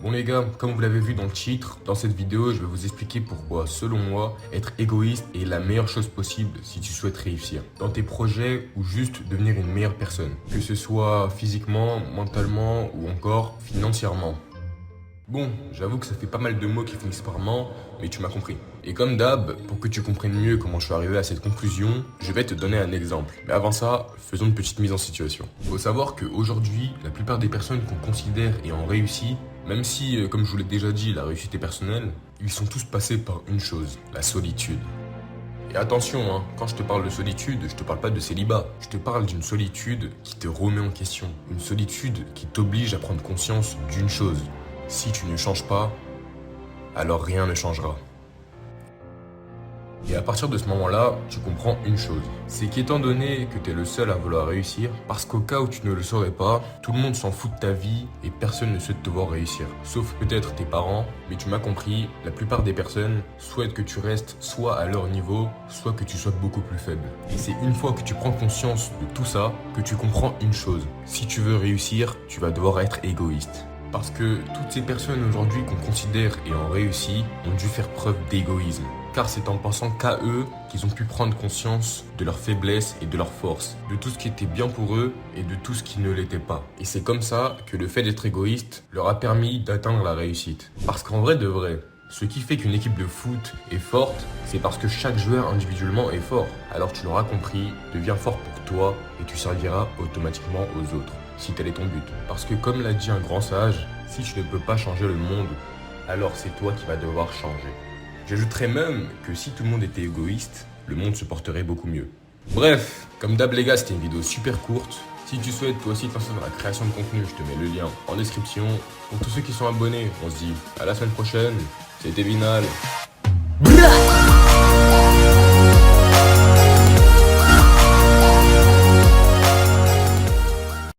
Bon les gars, comme vous l'avez vu dans le titre, dans cette vidéo, je vais vous expliquer pourquoi, selon moi, être égoïste est la meilleure chose possible si tu souhaites réussir dans tes projets ou juste devenir une meilleure personne, que ce soit physiquement, mentalement ou encore financièrement. Bon, j'avoue que ça fait pas mal de mots qui finissent par ment, mais tu m'as compris. Et comme d'hab, pour que tu comprennes mieux comment je suis arrivé à cette conclusion, je vais te donner un exemple. Mais avant ça, faisons une petite mise en situation. Faut savoir qu'aujourd'hui, la plupart des personnes qu'on considère ayant réussi, même si, comme je vous l'ai déjà dit, la réussite est personnelle, ils sont tous passés par une chose, la solitude. Et attention, quand je te parle de solitude, je te parle pas de célibat. Je te parle d'une solitude qui te remet en question. Une solitude qui t'oblige à prendre conscience d'une chose. Si tu ne changes pas, alors rien ne changera. Et à partir de ce moment-là, tu comprends une chose. C'est qu'étant donné que tu es le seul à vouloir réussir, parce qu'au cas où tu ne le saurais pas, tout le monde s'en fout de ta vie et personne ne souhaite te voir réussir. Sauf peut-être tes parents, mais tu m'as compris, la plupart des personnes souhaitent que tu restes soit à leur niveau, soit que tu sois beaucoup plus faible. Et c'est une fois que tu prends conscience de tout ça, que tu comprends une chose. Si tu veux réussir, tu vas devoir être égoïste. Parce que toutes ces personnes aujourd'hui qu'on considère ayant réussi ont dû faire preuve d'égoïsme. Car c'est en pensant qu'à eux qu'ils ont pu prendre conscience de leurs faiblesses et de leurs forces, de tout ce qui était bien pour eux et de tout ce qui ne l'était pas. Et c'est comme ça que le fait d'être égoïste leur a permis d'atteindre la réussite. Parce qu'en vrai de vrai, ce qui fait qu'une équipe de foot est forte, c'est parce que chaque joueur individuellement est fort. Alors tu l'auras compris, deviens fort pour toi et tu serviras automatiquement aux autres, si tel est ton but. Parce que comme l'a dit un grand sage, si tu ne peux pas changer le monde, alors c'est toi qui vas devoir changer. J'ajouterais même que si tout le monde était égoïste, le monde se porterait beaucoup mieux. Bref, comme d'hab les gars, c'était une vidéo super courte. Si tu souhaites toi aussi te lancer dans la création de contenu, je te mets le lien en description. Pour tous ceux qui sont abonnés, on se dit à la semaine prochaine. C'était Vinal.